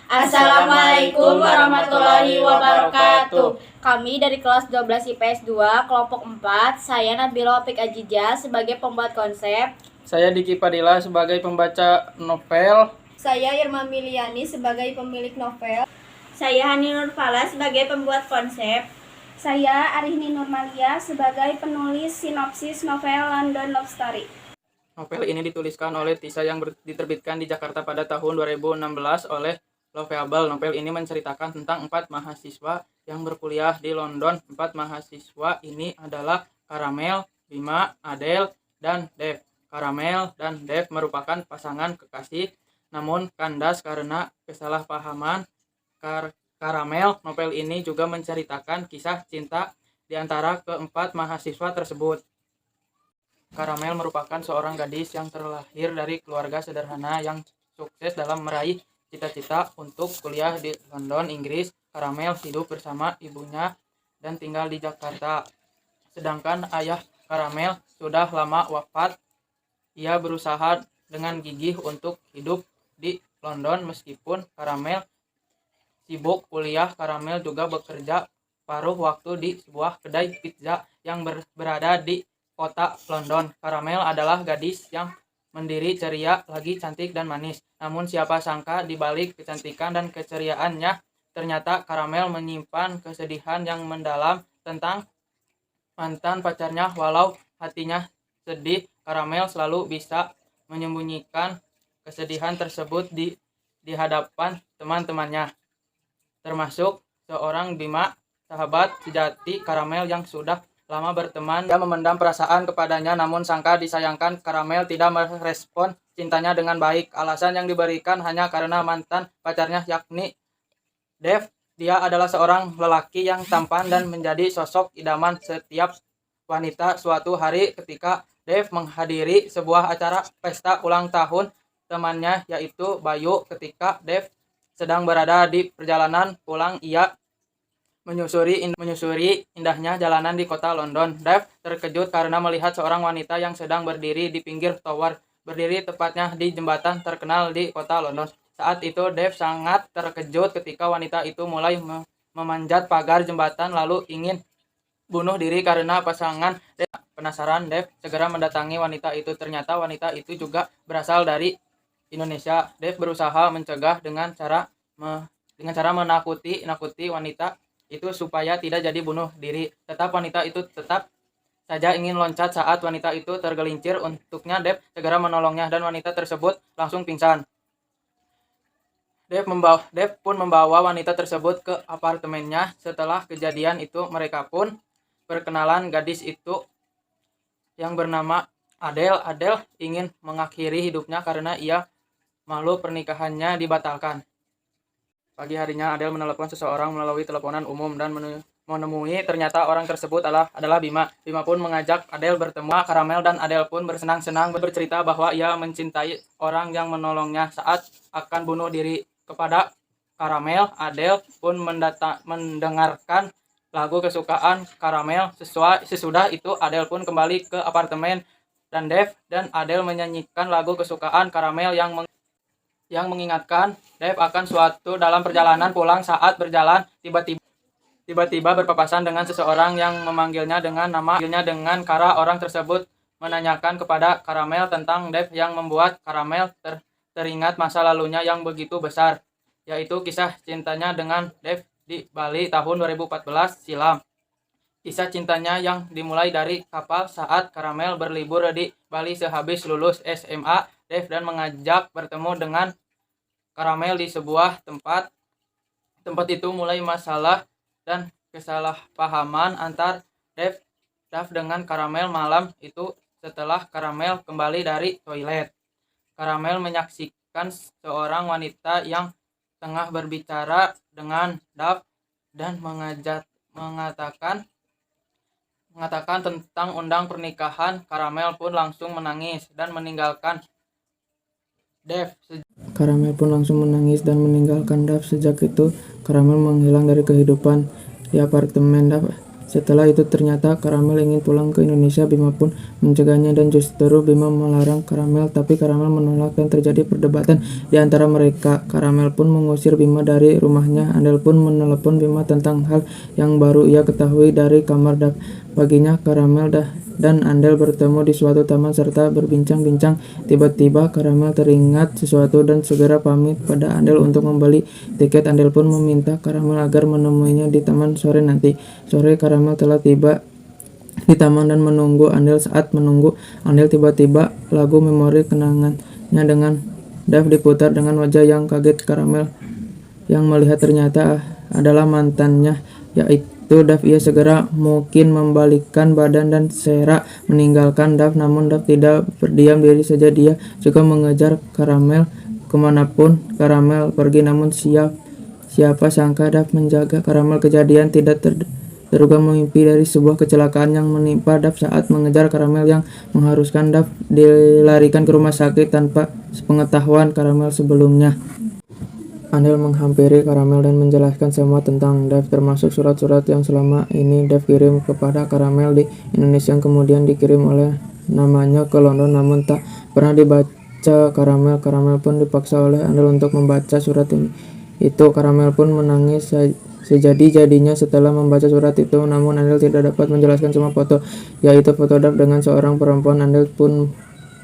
Assalamualaikum warahmatullahi wabarakatuh. Kami dari kelas 12 IPS 2, kelompok 4, saya Nabila Opik Ajija sebagai pembuat konsep. Saya Diki Padilla sebagai pembaca novel. Saya Irma Miliani sebagai pemilik novel. Saya Hani Nurfala sebagai pembuat konsep. Saya Arihni Nurmalia sebagai penulis sinopsis novel London Love Story. Novel ini dituliskan oleh Tisa yang diterbitkan di Jakarta pada tahun 2016 oleh Lovable. Novel ini menceritakan tentang 4 mahasiswa yang berkuliah di London. 4 mahasiswa ini adalah Karamel, Bima, Adele, dan Dev. Karamel dan Dev merupakan pasangan kekasih, namun kandas karena kesalahpahaman. Karamel, novel ini juga menceritakan kisah cinta di antara keempat mahasiswa tersebut. Karamel merupakan seorang gadis yang terlahir dari keluarga sederhana yang sukses dalam meraih cita-cita untuk kuliah di London, Inggris. Karamel hidup bersama ibunya dan tinggal di Jakarta. Sedangkan ayah Karamel sudah lama wafat. Ia berusaha dengan gigih untuk hidup di London meskipun Karamel sibuk kuliah. Karamel juga bekerja paruh waktu di sebuah kedai pizza yang berada di kota London. Karamel adalah gadis yang mandiri, ceria, lagi cantik dan manis. Namun siapa sangka di balik kecantikan dan keceriaannya, ternyata Karamel menyimpan kesedihan yang mendalam tentang mantan pacarnya. Walau hatinya sedih, Karamel selalu bisa menyembunyikan kesedihan tersebut di hadapan teman-temannya, termasuk seorang Bima, sahabat sejati Karamel yang sudah lama berteman. Dia memendam perasaan kepadanya, namun sangka disayangkan, Karamel tidak merespon cintanya dengan baik. Alasan yang diberikan hanya karena mantan pacarnya, yakni Dev. Dia adalah seorang lelaki yang tampan dan menjadi sosok idaman setiap wanita. Suatu hari ketika Dev menghadiri sebuah acara pesta ulang tahun temannya, yaitu Bayu. Ketika Dev sedang berada di perjalanan pulang, ia menyusuri indahnya jalanan di kota London. Dev terkejut karena melihat seorang wanita yang sedang berdiri di pinggir tower, berdiri tepatnya di jembatan terkenal di kota London. Saat itu Dev sangat terkejut ketika wanita itu mulai memanjat pagar jembatan lalu ingin bunuh diri karena pasangan. Penasaran, Dev segera mendatangi wanita itu. Ternyata wanita itu juga berasal dari Indonesia. Dev berusaha mencegah dengan cara menakuti wanita itu supaya tidak jadi bunuh diri. Tetap wanita itu tetap saja ingin loncat. Saat wanita itu tergelincir untuknya, Dev segera menolongnya dan wanita tersebut langsung pingsan. Dev pun membawa wanita tersebut ke apartemennya. Setelah kejadian itu, mereka pun berkenalan. Gadis itu yang bernama Adele. Adele ingin mengakhiri hidupnya karena ia malu pernikahannya dibatalkan. Pagi harinya Adele menelepon seseorang melalui teleponan umum dan menemui ternyata orang tersebut adalah Bima. Bima pun mengajak Adele bertemu. Karamel dan Adele pun bersenang-senang bercerita bahwa ia mencintai orang yang menolongnya saat akan bunuh diri. Kepada Karamel, Adele pun mendengarkan lagu kesukaan Karamel. Sesudah itu Adele pun kembali ke apartemen dan Dev dan Adele menyanyikan lagu kesukaan Karamel yang mengingatkan Dev akan suatu dalam perjalanan pulang. Saat berjalan, tiba-tiba berpapasan dengan seseorang yang memanggilnya dengan nama dengan Kara. Orang tersebut menanyakan kepada Karamel tentang Dev yang membuat Karamel teringat masa lalunya yang begitu besar, yaitu kisah cintanya dengan Dev di Bali tahun 2014 silam. Kisah cintanya yang dimulai dari kapal saat Karamel berlibur di Bali sehabis lulus SMA. Dev dan mengajak bertemu dengan Karamel di sebuah tempat. Tempat itu mulai masalah dan kesalahpahaman antar Dev dengan Karamel malam itu. Setelah Karamel kembali dari toilet, Karamel menyaksikan seorang wanita yang tengah berbicara dengan Dev dan mengatakan tentang undang pernikahan. Karamel pun langsung menangis dan meninggalkan Dev. Sejak itu, Karamel menghilang dari kehidupan di apartemen Dev. Setelah itu ternyata Karamel ingin pulang ke Indonesia. Bima pun mencegahnya dan justru Bima melarang Karamel, tapi Karamel menolak dan terjadi perdebatan di antara mereka. Karamel pun mengusir Bima dari rumahnya. Andel pun menelepon Bima tentang hal yang baru ia ketahui dari kamar Dav. Paginya Karamel dan Andel bertemu di suatu taman serta berbincang-bincang. Tiba-tiba Karamel teringat sesuatu dan segera pamit pada Andel untuk membeli tiket. Andel pun meminta Karamel agar menemuinya di taman sore nanti. Sore Karamel telah tiba di taman dan menunggu Andel. Saat menunggu Andel, tiba-tiba lagu memori kenangannya dengan Dav diputar dengan wajah yang kaget. Karamel yang melihat ternyata adalah mantannya, yaitu Dav. Ia segera mungkin membalikkan badan dan segera meninggalkan Dav. Namun Dav tidak berdiam diri saja, dia juga mengejar Karamel kemanapun Karamel pergi. Namun siapa sangka Dav menjaga Karamel. Kejadian tidak terduga mimpi dari sebuah kecelakaan yang menimpa Dav saat mengejar Karamel yang mengharuskan Dav dilarikan ke rumah sakit tanpa sepengetahuan Karamel sebelumnya. Andel menghampiri Karamel dan menjelaskan semua tentang Dav, termasuk surat-surat yang selama ini Dav kirim kepada Karamel di Indonesia yang kemudian dikirim oleh namanya ke London namun tak pernah dibaca Karamel. Karamel pun dipaksa oleh Andel untuk membaca surat itu. Karamel pun menangis sejadi-jadinya setelah membaca surat itu. Namun Andel tidak dapat menjelaskan semua foto, yaitu foto Dav dengan seorang perempuan. Andel pun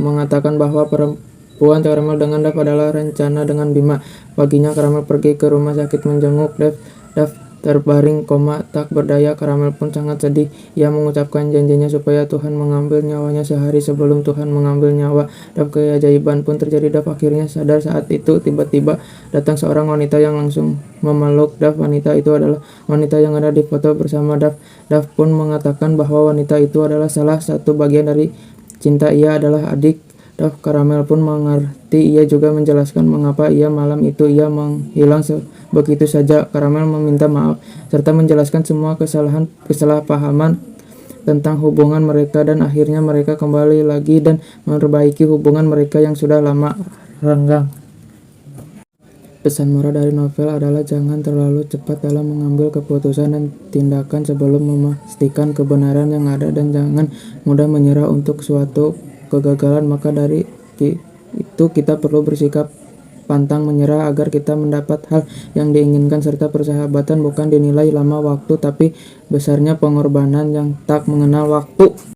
mengatakan bahwa perempuan Karamel dengan Dav adalah rencana dengan Bima. Paginya Karamel pergi ke rumah sakit menjenguk Dav. Dav terbaring koma tak berdaya. Karamel pun sangat sedih. Ia mengucapkan janjinya supaya Tuhan mengambil nyawanya sehari sebelum Tuhan mengambil nyawa Dav. Keajaiban pun terjadi. Dav akhirnya sadar. Saat itu tiba-tiba datang seorang wanita yang langsung memeluk Dav. Wanita itu adalah wanita yang ada di foto bersama Dav. Dav pun mengatakan bahwa wanita itu adalah salah satu bagian dari cinta. Ia adalah adik Dav. Karamel pun mengerti. Ia juga menjelaskan mengapa malam itu ia menghilang begitu saja. Karamel meminta maaf serta menjelaskan semua kesalahpahaman tentang hubungan mereka dan akhirnya mereka kembali lagi dan memperbaiki hubungan mereka yang sudah lama renggang. Pesan moral dari novel adalah jangan terlalu cepat dalam mengambil keputusan dan tindakan sebelum memastikan kebenaran yang ada, dan jangan mudah menyerah untuk suatu kegagalan. Maka dari itu kita perlu bersikap pantang menyerah agar kita mendapat hal yang diinginkan, serta persahabatan bukan dinilai lama waktu tapi besarnya pengorbanan yang tak mengenal waktu.